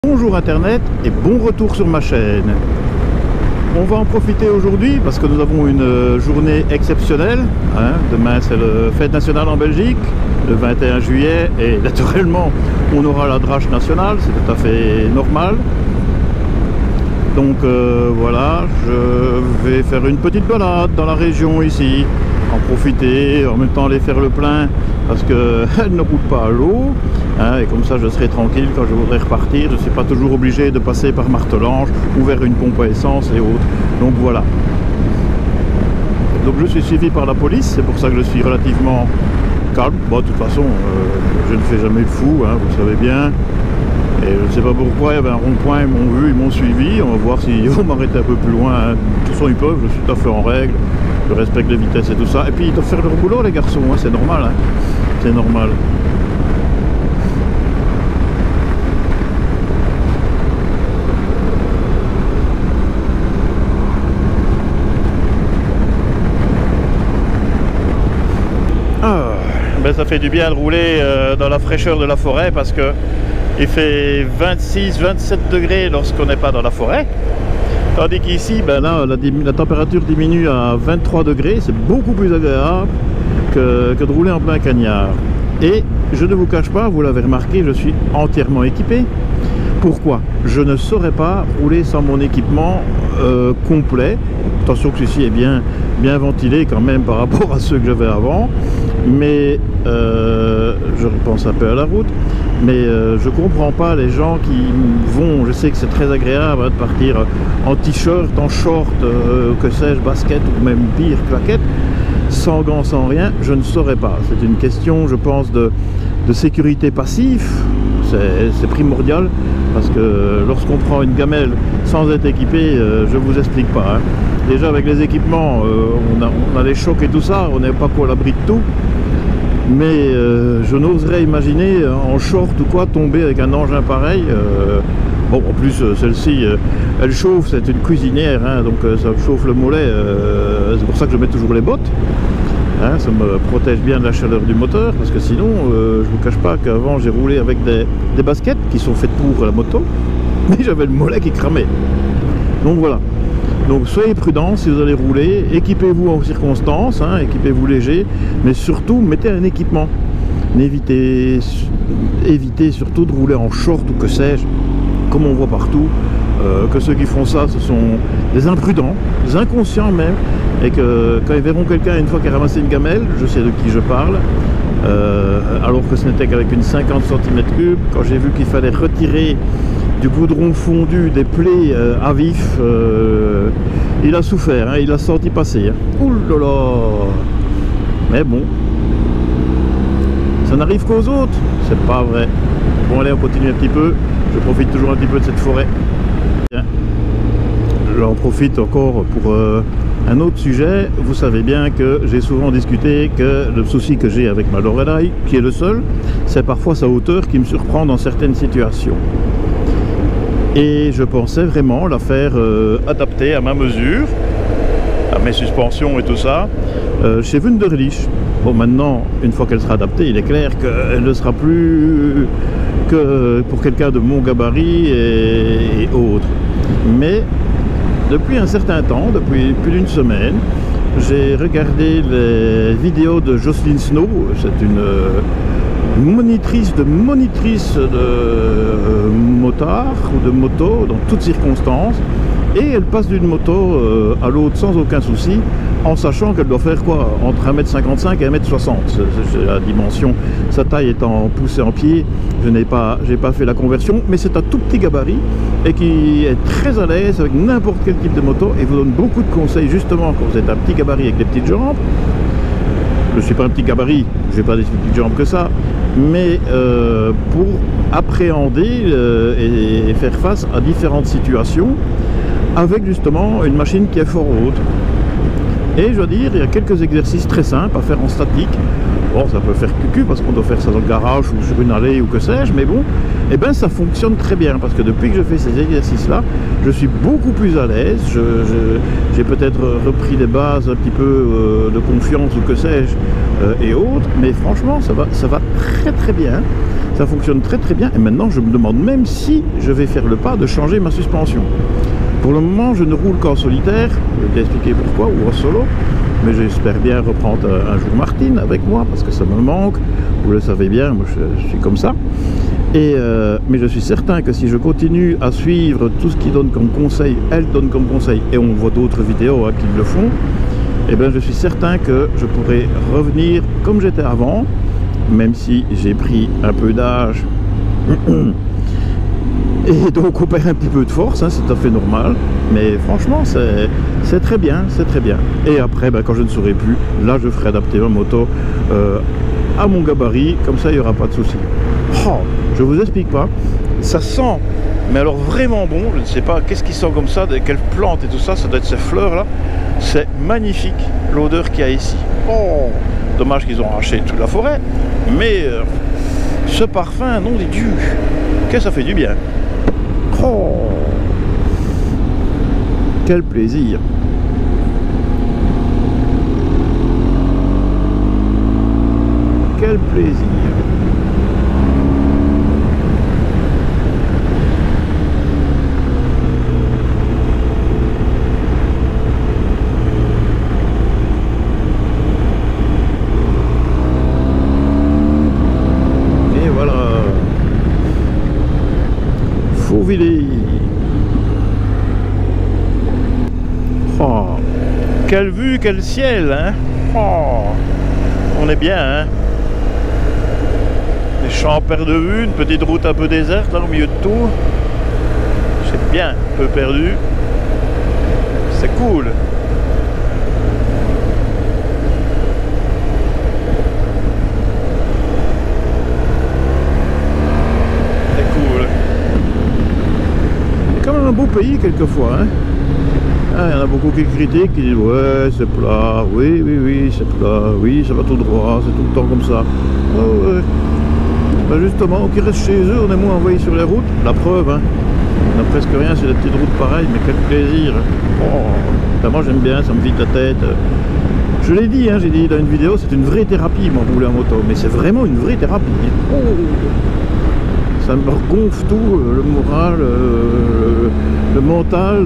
Bonjour Internet et bon retour sur ma chaîne. On va en profiter aujourd'hui parce que nous avons une journée exceptionnelle. Demain c'est la fête nationale en Belgique, le 21 juillet, et naturellement on aura la drache nationale, c'est tout à fait normal. Donc voilà, je vais faire une petite balade dans la région ici, en profiter, en même temps aller faire le plein parce qu'elle ne roule pas à l'eau. Et comme ça je serai tranquille quand je voudrais repartir, je ne suis pas toujours obligé de passer par Martelange ou vers une pompe à essence et autres. Donc voilà. Donc je suis suivi par la police, c'est pour ça que je suis relativement calme. Bon, de toute façon, je ne fais jamais le fou, vous savez bien. Et je ne sais pas pourquoi, il y avait un rond-point, ils m'ont vu, ils m'ont suivi. On va voir s'ils vont m'arrêter un peu plus loin. De toute façon, ils peuvent, je suis tout à fait en règle. Je respecte les vitesses et tout ça. Et puis ils doivent faire leur boulot, les garçons, c'est normal. C'est normal. Ben ça fait du bien de rouler dans la fraîcheur de la forêt parce que il fait 26-27 degrés lorsqu'on n'est pas dans la forêt. Tandis qu'ici, ben là, la température diminue à 23 degrés. C'est beaucoup plus agréable que de rouler en plein cagnard. Et je ne vous cache pas, vous l'avez remarqué, je suis entièrement équipé. Pourquoi? Je ne saurais pas rouler sans mon équipement complet. Attention que ceci est bien ventilé quand même par rapport à ceux que j'avais avant. Mais je repense un peu à la route. Mais je comprends pas les gens qui vont, je sais que c'est très agréable de partir en t-shirt, en short, que sais-je, basket ou même pire, claquette, sans gants, sans rien, je ne saurais pas. C'est une question, je pense, de sécurité passive. C'est primordial parce que lorsqu'on prend une gamelle sans être équipé, je vous explique pas. Déjà avec les équipements, on a les chocs et tout ça, on n'est pas pour l'abri de tout. Mais je n'oserais imaginer en short ou quoi tomber avec un engin pareil. Bon, en plus celle-ci, elle chauffe, c'est une cuisinière, donc ça chauffe le mollet. C'est pour ça que je mets toujours les bottes. Ça me protège bien de la chaleur du moteur, parce que sinon, je vous cache pas qu'avant j'ai roulé avec des baskets qui sont faites pour la moto, mais j'avais le mollet qui cramait. Donc voilà. Donc soyez prudents si vous allez rouler, équipez-vous en circonstances, équipez-vous léger, mais surtout mettez un équipement. Évitez surtout de rouler en short ou que sais-je, comme on voit partout, que ceux qui font ça, ce sont des imprudents, des inconscients même, et que quand ils verront quelqu'un une fois qu'il a ramassé une gamelle, je sais de qui je parle, alors que ce n'était qu'avec une 50 cm3, quand j'ai vu qu'il fallait retirer du goudron fondu, des plaies à vif, il a souffert, il a senti passer. Ouh là là. Mais bon, ça n'arrive qu'aux autres, c'est pas vrai. Bon allez, on continue un petit peu, je profite toujours un petit peu de cette forêt. J'en profite encore pour un autre sujet. Vous savez bien que j'ai souvent discuté que le souci que j'ai avec ma Lorelai, qui est le seul, c'est parfois sa hauteur qui me surprend dans certaines situations. Et je pensais vraiment la faire adapter à ma mesure, à mes suspensions et tout ça, chez Wunderlich. Bon, maintenant, une fois qu'elle sera adaptée, il est clair qu'elle ne sera plus que pour quelqu'un de mon gabarit et autres. Mais depuis un certain temps, depuis plus d'une semaine, j'ai regardé les vidéos de Jocelyn Snow. C'est une monitrice de motard ou de moto dans toutes circonstances, et elle passe d'une moto à l'autre sans aucun souci, en sachant qu'elle doit faire quoi, entre 1m55 et 1m60. C'est la dimension, sa taille étant poussée en pied, j'ai pas fait la conversion, mais c'est un tout petit gabarit et qui est très à l'aise avec n'importe quel type de moto et vous donne beaucoup de conseils justement quand vous êtes un petit gabarit avec des petites jambes. Je ne suis pas un petit gabarit, je n'ai pas des petites jambes que ça, mais pour appréhender et faire face à différentes situations avec justement une machine qui est fort haute. Et je dois dire, il y a quelques exercices très simples à faire en statique Bon, ça peut faire cucu parce qu'on doit faire ça dans le garage ou sur une allée ou que sais-je, mais bon, eh ben ça fonctionne très bien parce que depuis que je fais ces exercices-là, je suis beaucoup plus à l'aise. J'ai peut-être repris des bases un petit peu de confiance ou que sais-je et autres, mais franchement, ça va très très bien. Ça fonctionne très très bien et maintenant je me demande même si je vais faire le pas de changer ma suspension. Pour le moment, je ne roule qu'en solitaire, je vais t'expliquer pourquoi, ou en solo. Mais j'espère bien reprendre un jour Martine avec moi parce que ça me manque. Vous le savez bien, moi je suis comme ça. Mais je suis certain que si je continue à suivre tout ce qu'ils donnent comme conseil, elle donne comme conseil, et on voit d'autres vidéos qui le font, et bien je suis certain que je pourrai revenir comme j'étais avant, même si j'ai pris un peu d'âge. Et donc on perd un petit peu de force, hein, c'est tout à fait normal. Mais franchement, c'est très bien, c'est très bien. Et après, ben, quand je ne saurai plus, là je ferai adapter ma moto à mon gabarit, comme ça il n'y aura pas de souci. Oh, je vous explique pas, ça sent, mais alors vraiment bon, je ne sais pas qu'est-ce qui sent comme ça, quelle plante et tout ça, ça doit être ces fleurs là. C'est magnifique l'odeur qu'il y a ici. Oh, dommage qu'ils ont arraché toute la forêt, mais ce parfum, nom des dieux, que ça fait du bien. Oh, quel plaisir! Quel plaisir! Et voilà. Fauvillé. Oh, quelle vue, quel ciel, hein. Oh, on est bien, hein. Les champs à perte de vue, une petite route un peu déserte, là, au milieu de tout. C'est bien, un peu perdu. C'est cool. Un beau pays quelquefois, hein. Ah, il y en a beaucoup qui critiquent, qui disent ouais c'est plat, oui c'est plat, oui ça va tout droit, c'est tout le temps comme ça. Oh, ouais. Ben justement, qui restent chez eux, on est moins envoyés sur les routes, la preuve, hein. On n'a presque rien sur des petites routes pareilles, mais quel plaisir. Oh, ben moi j'aime bien, ça me vide la tête. Je l'ai dit, hein, j'ai dit dans une vidéo, c'est une vraie thérapie, moi, rouler en moto, mais c'est vraiment une vraie thérapie. Oh. Ça me regonfle tout, le moral, le mental,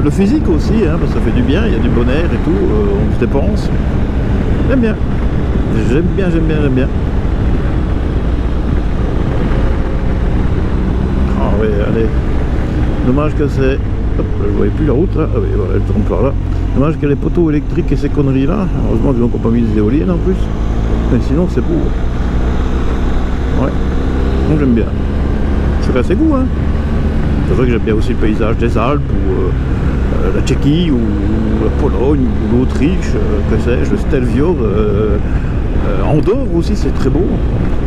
le physique aussi, hein, parce que ça fait du bien, il y a du bon air et tout, on se dépense. J'aime bien. J'aime bien, j'aime bien, j'aime bien. Ah oui, allez. Dommage que c'est... Hop, je ne voyais plus la route là. Ah oui, voilà, elle tourne par là. Dommage que les poteaux électriques et ces conneries là. Heureusement qu'ils n'ont pas mis des éoliennes en plus. Mais sinon c'est beau. Ouais. Donc j'aime bien. Je fais assez goût, hein. C'est vrai que j'aime bien aussi le paysage des Alpes ou la Tchéquie ou la Pologne ou l'Autriche, que sais-je, le Stelvio, Andorre aussi c'est très beau.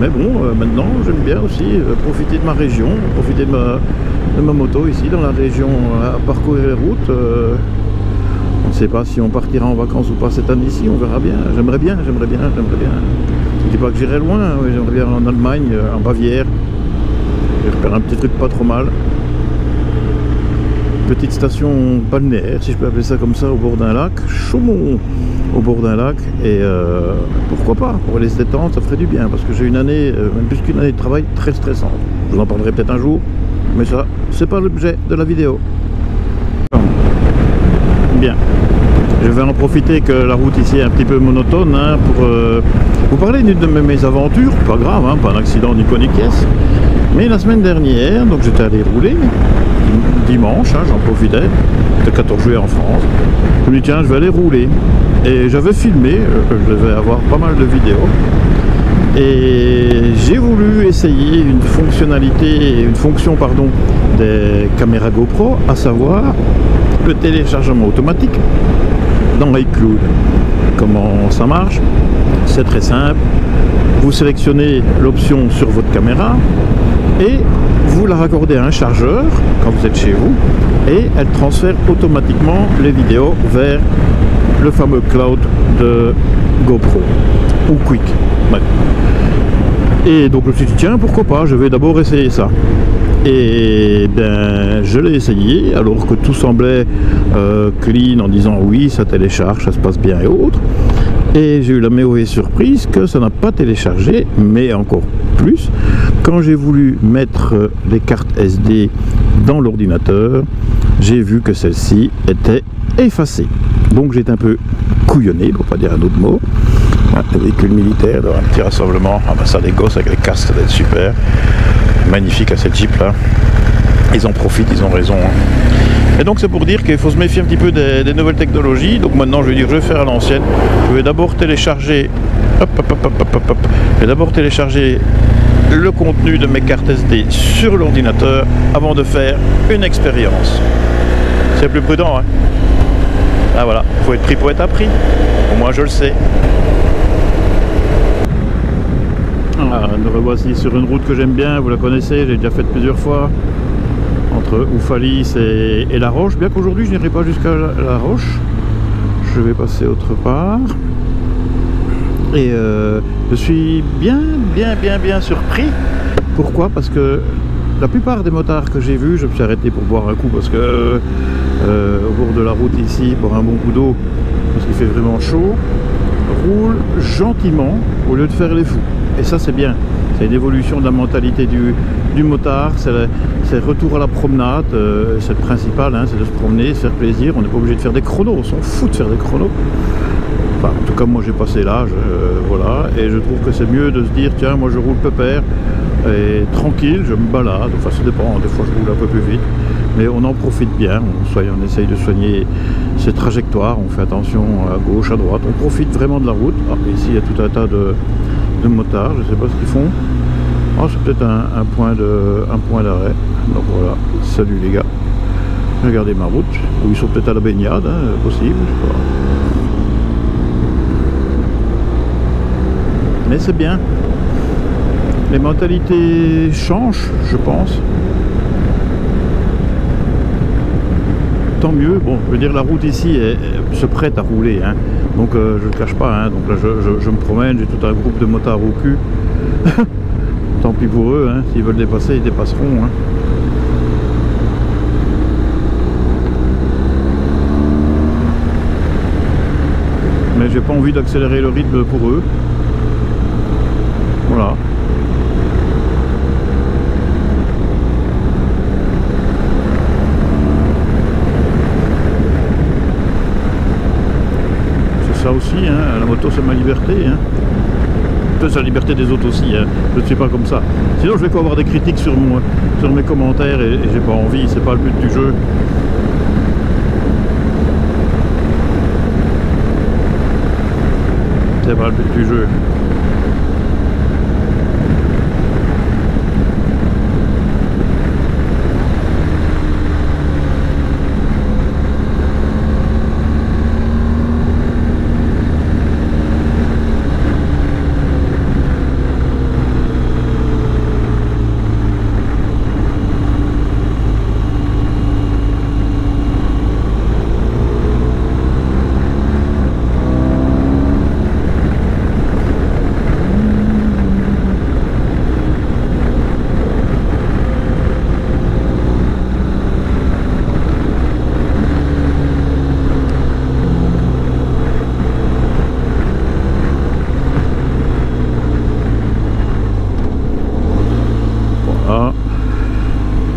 Mais bon, maintenant j'aime bien aussi profiter de ma région, profiter de ma moto ici dans la région, à parcourir les routes. On ne sait pas si on partira en vacances ou pas cette année-ci, on verra bien. J'aimerais bien, j'aimerais bien, j'aimerais bien. Je ne dis pas que j'irai loin, hein, j'aimerais bien en Allemagne, en Bavière. Je vais faire un petit truc pas trop mal. Petite station balnéaire, si je peux appeler ça comme ça, au bord d'un lac. Chaumont, au bord d'un lac. Et pourquoi pas, pour aller se détendre, ça ferait du bien. Parce que j'ai une année, même plus qu'une année de travail très stressante. Je vous en parlerai peut-être un jour. Mais ça, c'est pas l'objet de la vidéo. Bien. Je vais en profiter que la route ici est un petit peu monotone, hein, pour vous parler d'une de mes aventures. Pas grave, hein, pas un accident ni quoi ni caisse. Mais la semaine dernière, donc j'étais allé rouler, dimanche, hein, j'en profitais, c'était le 14 juillet en France. Je me dis tiens, je vais aller rouler. Et j'avais filmé, je devais avoir pas mal de vidéos. Et j'ai voulu essayer une fonction des caméras GoPro, à savoir le téléchargement automatique dans iCloud. Comment ça marche? C'est très simple. Vous sélectionnez l'option sur votre caméra et vous la raccordez à un chargeur quand vous êtes chez vous et elle transfère automatiquement les vidéos vers le fameux cloud de GoPro. ou Quick. Ouais. Et donc je me suis dit tiens pourquoi pas, je vais d'abord essayer ça. Et ben je l'ai essayé alors que tout semblait clean en disant oui ça télécharge, ça se passe bien et autres. Et j'ai eu la mauvaise surprise que ça n'a pas téléchargé, mais encore plus quand j'ai voulu mettre les cartes SD dans l'ordinateur, j'ai vu que celle-ci était effacée. Donc j'ai été un peu couillonné, pour pas dire un autre mot. Un véhicule militaire dans un petit rassemblement, ah ben ça les gosses avec les casques ça doit être super. Magnifique à cette Jeep là. Ils en profitent, ils ont raison. Hein. Et donc c'est pour dire qu'il faut se méfier un petit peu des nouvelles technologies. Donc maintenant je vais dire je vais faire à l'ancienne. Je vais d'abord télécharger. Je vais d'abord télécharger le contenu de mes cartes SD sur l'ordinateur avant de faire une expérience. C'est plus prudent, hein. Ah voilà, faut être pris pour être appris. Au moins je le sais. Ah, nous revoici sur une route que j'aime bien, vous la connaissez, j'ai déjà faite plusieurs fois. Entre Oufalis et La Roche, bien qu'aujourd'hui je n'irai pas jusqu'à La Roche. Je vais passer autre part. Et je suis bien surpris. Pourquoi? Parce que la plupart des motards que j'ai vus, je me suis arrêté pour boire un coup parce que au bord de la route ici, pour un bon coup d'eau, parce qu'il fait vraiment chaud, roulent gentiment au lieu de faire les fous. Et ça c'est bien, c'est une évolution de la mentalité du motard, c'est retour à la promenade, c'est le principal, hein, c'est de se promener, se faire plaisir, on n'est pas obligé de faire des chronos, on s'en fout de faire des chronos. Enfin, en tout cas moi j'ai passé l'âge, voilà, et je trouve que c'est mieux de se dire tiens moi je roule pépère, et tranquille, je me balade, enfin ça dépend, des fois je roule un peu plus vite, mais on en profite bien, on essaye de soigner ses trajectoires, on fait attention à gauche, à droite, on profite vraiment de la route. Ah, ici il y a tout un tas de motards, je ne sais pas ce qu'ils font. Oh, c'est peut-être un point d'arrêt. Donc voilà, salut les gars. Regardez ma route, ou ils sont peut-être à la baignade, hein, possible, je sais pas. Mais c'est bien. Les mentalités changent, je pense. Tant mieux. Bon, je veux dire, la route ici se prête à rouler, hein. Donc je ne le cache pas, hein. Donc là je me promène, j'ai tout un groupe de motards au cul. Tant pis pour eux, hein. S'ils veulent dépasser, ils dépasseront, hein. Mais j'ai pas envie d'accélérer le rythme pour eux. Voilà. Ça aussi, hein, la moto c'est ma liberté, hein. C'est la liberté des autres aussi, hein. Je ne suis pas comme ça. Sinon je vais pas avoir des critiques sur mes commentaires et j'ai pas envie, c'est pas le but du jeu. C'est pas le but du jeu.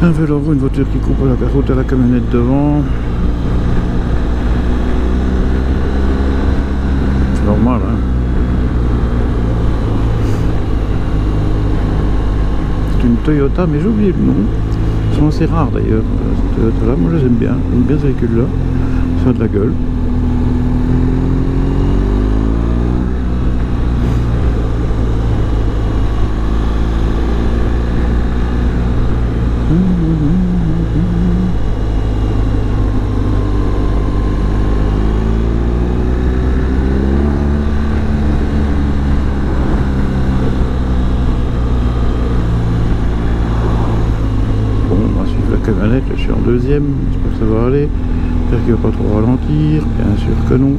Un vélo, une voiture qui coupe la route à la camionnette devant. C'est normal, hein. C'est une Toyota, mais j'ai oublié le nom. Ils sont assez rares d'ailleurs, ces Toyota là. Moi je les aime bien. J'aime bien ce véhicule là. Ça a de la gueule. Là, je suis en deuxième, j'espère que ça va aller, j'espère qu'il ne va pas trop ralentir, bien sûr que non.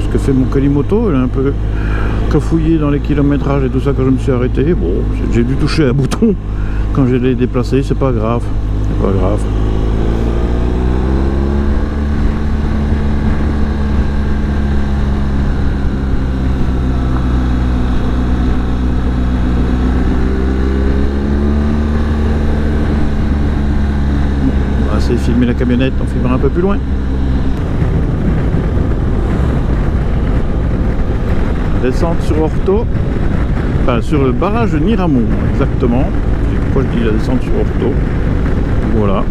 pas ce que fait mon Qualimoto, il a un peu cafouillé dans les kilométrages et tout ça quand je me suis arrêté. Bon, j'ai dû toucher un bouton quand je l'ai déplacé, c'est pas grave, c'est pas grave. On va essayer de filmer la camionnette, on filmera un peu plus loin. Descente sur Orto, enfin sur le barrage de Niramont exactement. Pourquoi je dis la descente sur Orto? Voilà.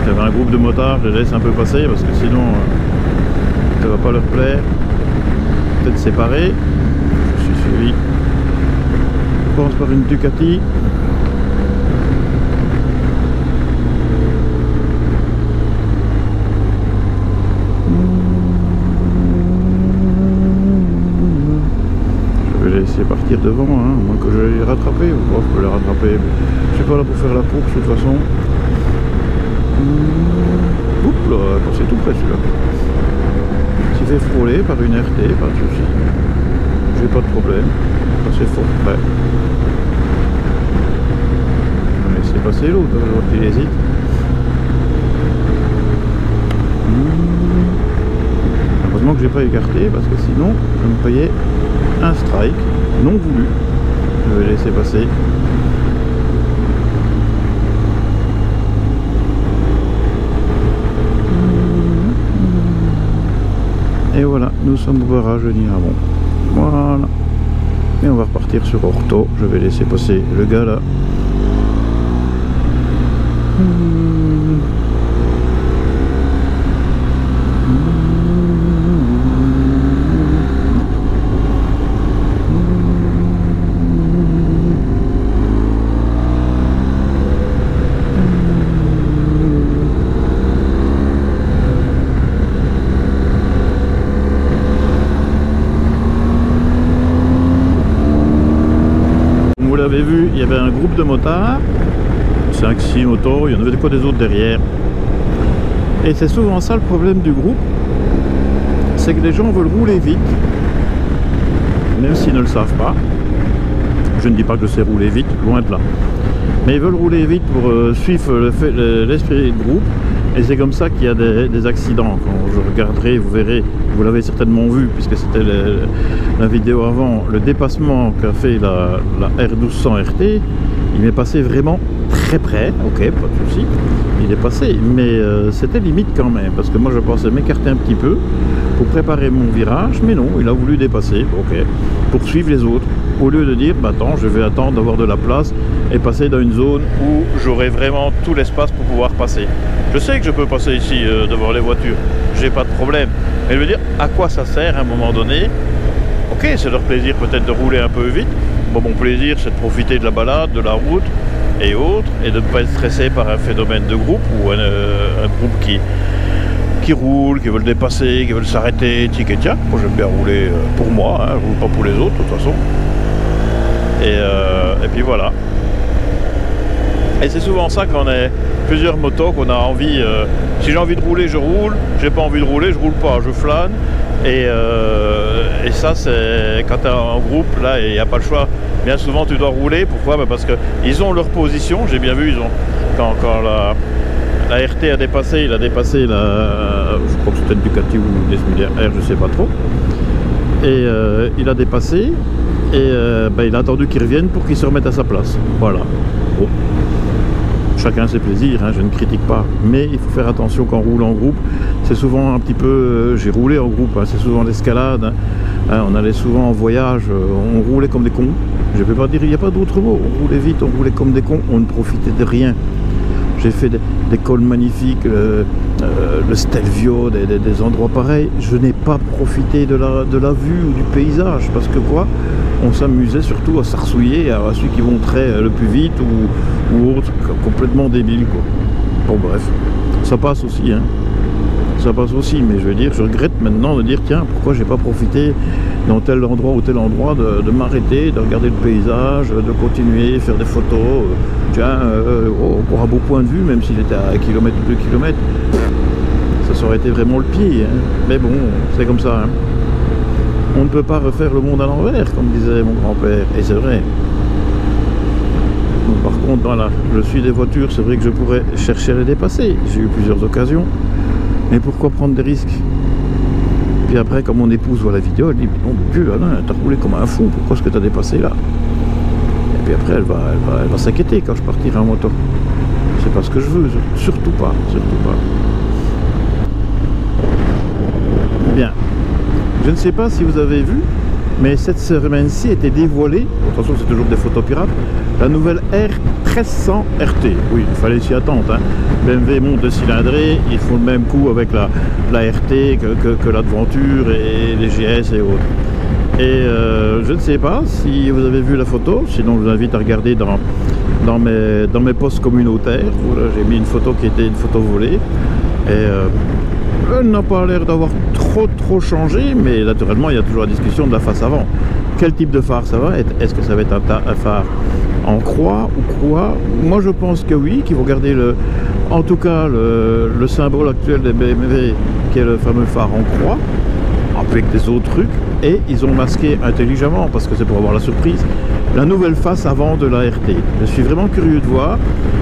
Il y avait un groupe de motards, je les laisse un peu passer parce que sinon ça va pas leur plaire. Peut-être séparé. Je suis suivi, je pense, par une Ducati. C'est partir devant, hein, à moins que je vais les rattraper, ou pas, je peux les rattraper, je suis pas là pour faire la course de toute façon. Oups là, c'est tout près celui-là. S'il fait frôler par une RT, pas de soucis. J'ai pas de problème, c'est fort près. Je vais laisser passer l'autre, je vois qu'il hésite. Heureusement que j'ai pas écarté, parce que sinon, je me payais un strike non voulu. Je vais laisser passer. Et voilà, nous sommes au barrage de Niramont. Voilà. Et on va repartir sur Orto. Je vais laisser passer le gars là. Vous l'avez vu, il y avait un groupe de motards, 5-6 motos, il y en avait quoi des autres derrière. Et c'est souvent ça le problème du groupe, c'est que les gens veulent rouler vite, même s'ils ne le savent pas. Je ne dis pas que je sais rouler vite, loin de là. Mais ils veulent rouler vite pour suivre l'esprit du groupe. Et c'est comme ça qu'il y a des accidents. Quand je regarderai, vous verrez, vous l'avez certainement vu, puisque c'était la vidéo avant, le dépassement qu'a fait la R1200 RT, il m'est passé vraiment très près, ok, pas de souci, il est passé, mais c'était limite quand même, parce que moi je pensais m'écarter un petit peu pour préparer mon virage, mais non, il a voulu dépasser, ok, pour suivre les autres, au lieu de dire, bah attends, je vais attendre d'avoir de la place et passer dans une zone où j'aurai vraiment tout l'espace pour pouvoir passer. Je sais que je peux passer ici devant les voitures, j'ai pas de problème, mais je veux dire, à quoi ça sert à un moment donné? Ok, c'est leur plaisir peut-être de rouler un peu vite, bon, mon plaisir c'est de profiter de la balade, de la route et autres, et de ne pas être stressé par un phénomène de groupe ou un groupe qui roule, qui veulent dépasser, qui veulent s'arrêter, tic et tiens. Moi j'aime bien rouler pour moi, hein, je roule pas pour les autres de toute façon. Et puis voilà. Et c'est souvent ça quand on est plusieurs motos, qu'on a envie, si j'ai envie de rouler, je roule, j'ai pas envie de rouler, je roule pas, je flâne. Et ça, c'est quand tu es en groupe, là, il n'y a pas le choix. Bien souvent, tu dois rouler. Pourquoi? Bah parce qu'ils ont leur position. J'ai bien vu, ils ont quand la RT a dépassé, il a dépassé je crois que c'était une Ducati ou des R, je sais pas trop. Et il a dépassé. Et bah, il a attendu qu'il revienne pour qu'il se remette à sa place. Voilà. Bon. Chacun ses plaisirs, hein, je ne critique pas, mais il faut faire attention quand on roule en groupe. C'est souvent un petit peu, j'ai roulé en groupe, hein, c'est souvent l'escalade, hein, on allait souvent en voyage, on roulait comme des cons. Je ne vais pas dire, il n'y a pas d'autre mot, on roulait vite, on roulait comme des cons, on ne profitait de rien. J'ai fait des cols magnifiques, le Stelvio, des endroits pareils. Je n'ai pas profité de la vue ou du paysage, parce que quoi, on s'amusait surtout à s'arsouiller à celui qui montrait le plus vite ou autre, complètement débile, quoi. Bon bref, ça passe aussi, hein. Ça passe aussi, mais je veux dire, je regrette maintenant de dire, tiens, pourquoi j'ai pas profité dans tel endroit ou tel endroit de m'arrêter, de regarder le paysage, de continuer, faire des photos, tiens, encore un beau point de vue, même s'il était à 1 km ou 2 km. ça aurait été vraiment le pied, hein. Mais bon, c'est comme ça, hein. On ne peut pas refaire le monde à l'envers, comme disait mon grand-père, et c'est vrai. Bon, par contre, voilà, je suis des voitures, c'est vrai que je pourrais chercher à les dépasser. J'ai eu plusieurs occasions, mais pourquoi prendre des risques? Puis après, quand mon épouse voit la vidéo, elle dit « Mon Dieu, Alain, t'as roulé comme un fou, pourquoi est-ce que t'as dépassé là ?» Et puis après, elle va s'inquiéter quand je partirai en moto. C'est pas ce que je veux, surtout pas, surtout pas. Bien. Je ne sais pas si vous avez vu, mais cette semaine-ci était dévoilée, attention c'est toujours des photos pirates, la nouvelle R1300 RT. Oui, il fallait s'y attendre, hein. BMW monte de cylindrée, ils font le même coup avec la RT que l'Adventure et les GS et autres. Et je ne sais pas si vous avez vu la photo, sinon je vous invite à regarder dans mes posts communautaires. Voilà, j'ai mis une photo qui était une photo volée. Et elle n'a pas l'air d'avoir trop changé, mais naturellement il y a toujours la discussion de la face avant. Quel type de phare ça va être? Est-ce que ça va être un phare en croix ou quoi? Moi je pense que oui, qu'ils vont garder en tout cas le symbole actuel des BMW, qui est le fameux phare en croix, avec des autres trucs, et ils ont masqué intelligemment, parce que c'est pour avoir la surprise, la nouvelle face avant de la RT. Je suis vraiment curieux de voir,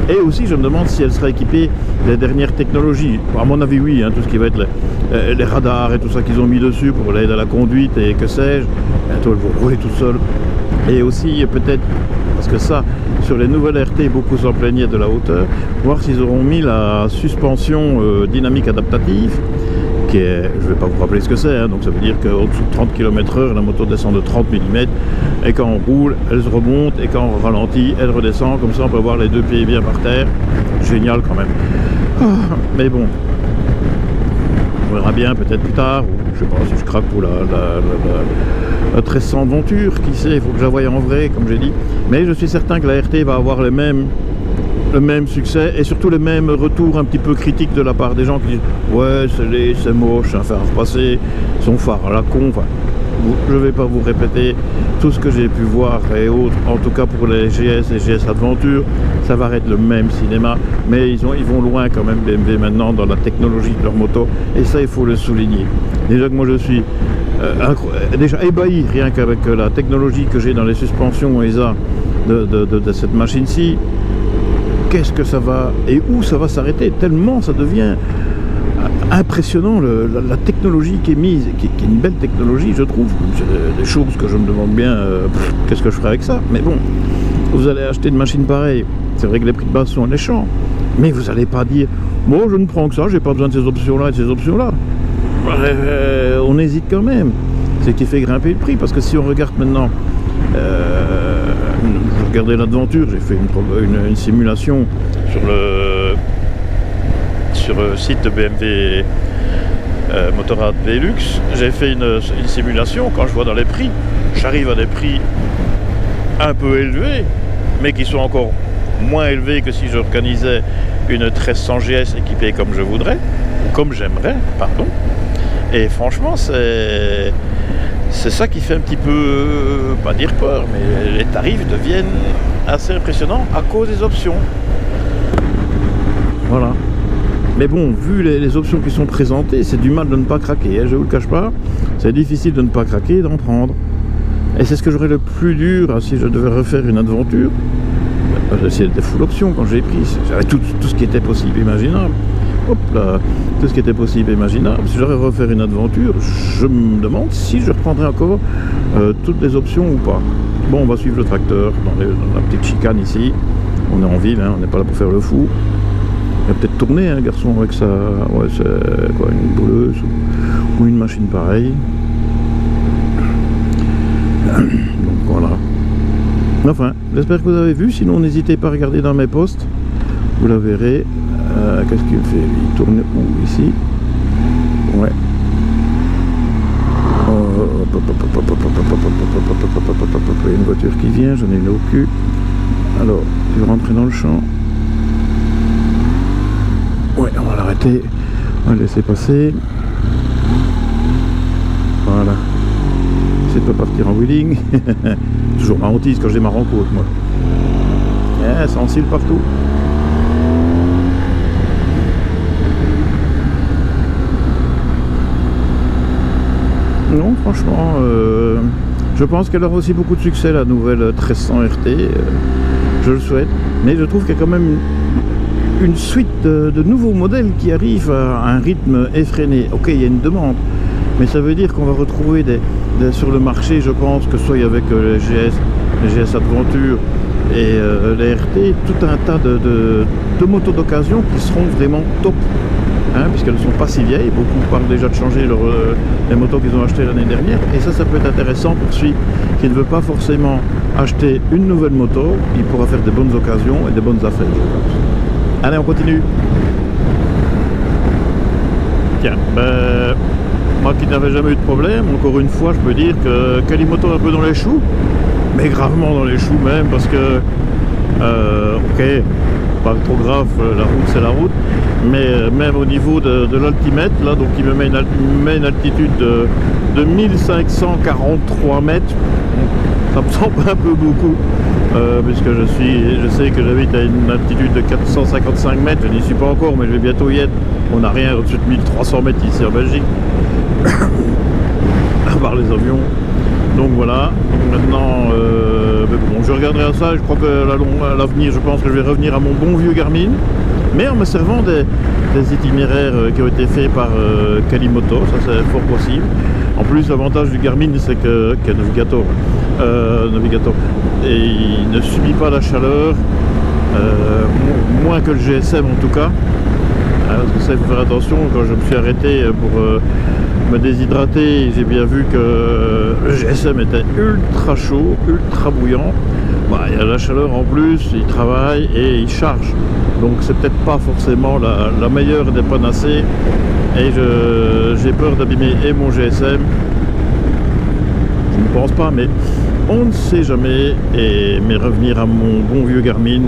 et aussi je me demande si elle sera équipée des dernières technologies. À mon avis oui, hein, tout ce qui va être les radars et tout ça qu'ils ont mis dessus pour l'aide à la conduite et que sais-je, bientôt elles vont rouler tout seul. Et aussi peut-être, parce que ça, sur les nouvelles RT, beaucoup s'en plaignaient de la hauteur, voir s'ils auront mis la suspension dynamique adaptative, qui est, je ne vais pas vous rappeler ce que c'est, hein, donc ça veut dire qu'au-dessous de 30 km/h, la moto descend de 30 mm, et quand on roule, elle se remonte, et quand on ralentit, elle redescend, comme ça on peut avoir les deux pieds bien par terre. Génial quand même. Mais bon, on verra bien peut-être plus tard, ou je sais pas si je craque pour la 1300 Venture, qui sait, il faut que je la voie en vrai, comme j'ai dit. Mais je suis certain que la RT va avoir le même succès et surtout les mêmes retours un petit peu critiques de la part des gens qui disent ouais c'est moche, un phare passé, son phare à la con. Enfin, je ne vais pas vous répéter tout ce que j'ai pu voir et autres, en tout cas pour les GS et GS Adventure, ça va être le même cinéma, mais ils vont loin quand même BMW maintenant dans la technologie de leur moto, et ça il faut le souligner. Déjà que moi je suis déjà ébahi rien qu'avec la technologie que j'ai dans les suspensions ESA de cette machine-ci. Qu'est-ce que ça va et où ça va s'arrêter, tellement ça devient impressionnant la technologie qui est mise, qui est une belle technologie je trouve. C'est des choses que je me demande bien qu'est-ce que je ferai avec ça, mais bon, vous allez acheter une machine pareille, c'est vrai que les prix de base sont alléchants, mais vous n'allez pas dire bon je ne prends que ça, j'ai pas besoin de ces options là et de ces options là. On hésite quand même, c'est ce qui fait grimper le prix, parce que si on regarde maintenant je regardais l'Adventure, j'ai fait une simulation sur le site de BMW Motorrad Velux. J'ai fait une simulation, quand je vois dans les prix, j'arrive à des prix un peu élevés, mais qui sont encore moins élevés que si j'organisais une 1300 GS équipée comme je voudrais, comme j'aimerais, pardon. Et franchement, c'est ça qui fait un petit peu, pas dire peur, mais les tarifs deviennent assez impressionnants à cause des options. Voilà. Mais bon, vu les options qui sont présentées, c'est du mal de ne pas craquer, hein, je vous le cache pas. C'est difficile de ne pas craquer et d'en prendre. Et c'est ce que j'aurais le plus dur si je devais refaire une aventure. C'était full option quand j'ai pris. J'avais tout ce qui était possible, imaginable. Hop là, tout ce qui était possible et imaginable. Si j'aurais refaire une aventure, je me demande si je reprendrais encore toutes les options ou pas. Bon, on va suivre le tracteur dans la petite chicane ici. On est en ville, hein, on n'est pas là pour faire le fou. Il va peut-être tourner, un garçon avec sa, ouais, c'est quoi, une bouleuse ou une machine pareille. Donc voilà. Enfin, j'espère que vous avez vu. Sinon, n'hésitez pas à regarder dans mes posts. Vous la verrez. Qu'est-ce qu'il fait? Il tourne où? Ici? Ouais. Il y a une voiture qui vient, j'en ai une au cul. Alors, je vais rentrer dans le champ. Ouais, on va l'arrêter. On va le laisser passer. Voilà. C'est pas partir en wheeling. Toujours ma hantise quand j'ai ma rencontre, moi. Yeah, ça encile partout. franchement, je pense qu'elle aura aussi beaucoup de succès, la nouvelle 1300 RT, je le souhaite, mais je trouve qu'il y a quand même une suite de nouveaux modèles qui arrivent à un rythme effréné. Ok, il y a une demande, mais ça veut dire qu'on va retrouver sur le marché, je pense, que ce soit avec les GS Adventure et les RT, tout un tas de motos d'occasion qui seront vraiment top, hein, puisqu'elles ne sont pas si vieilles. Beaucoup parlent déjà de changer les motos qu'ils ont achetées l'année dernière, et ça peut être intéressant pour celui qui ne veut pas forcément acheter une nouvelle moto. Il pourra faire des bonnes occasions et des bonnes affaires, je pense. Allez, on continue. Tiens, moi qui n'avais jamais eu de problème, encore une fois, je peux dire que Calimoto est un peu dans les choux, mais gravement dans les choux même, parce que, ok, pas trop grave, la route c'est la route, mais même au niveau de l'altimètre, là, donc il me met une altitude de 1543 mètres, ça me semble un peu beaucoup, puisque je sais que j'habite à une altitude de 455 mètres, je n'y suis pas encore, mais je vais bientôt y être. On n'a rien au-dessus de 1300 mètres ici en Belgique, à part les avions. Donc voilà, maintenant, bon, je regarderai à ça, je crois que à l'avenir, je pense que je vais revenir à mon bon vieux Garmin, mais en me servant des itinéraires qui ont été faits par Calimoto, ça c'est fort possible. En plus, l'avantage du Garmin, c'est que Navigator, et il ne subit pas la chaleur, moins que le GSM en tout cas. Parce que ça, il faut faire attention. Quand je me suis arrêté pour me déshydrater, j'ai bien vu que le GSM était ultra chaud, ultra bouillant. Bah, il y a la chaleur en plus, il travaille et il charge. Donc c'est peut-être pas forcément la meilleure des panacées. Et j'ai peur d'abîmer et mon GSM. Je ne pense pas, mais on ne sait jamais. Mais revenir à mon bon vieux Garmin,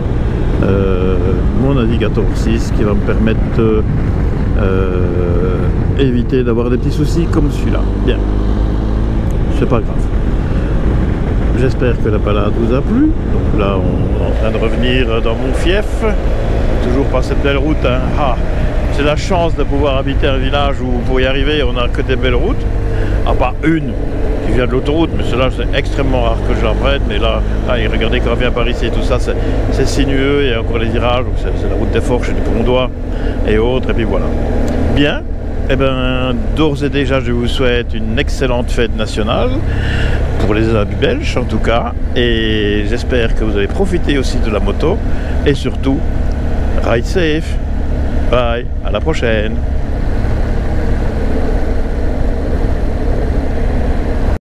mon Navigator 6 qui va me permettre d'éviter d'avoir des petits soucis comme celui-là. Bien, c'est pas grave. J'espère que la balade vous a plu. Donc là, on est en train de revenir dans mon fief. Toujours par cette belle route, hein. Ah, j'ai la chance de pouvoir habiter un village où pour y arriver, on n'a que des belles routes. À part une qui vient de l'autoroute, mais cela c'est extrêmement rare que je la prenne. Mais là, regardez quand on vient par ici et tout ça, c'est sinueux, il y a encore les virages, donc c'est la route des Forges et du Pont-d'Oie et autres, et puis voilà. Bien, et bien d'ores et déjà je vous souhaite une excellente fête nationale, pour les amis belges en tout cas, et j'espère que vous avez profité aussi de la moto, et surtout, ride safe, bye, à la prochaine.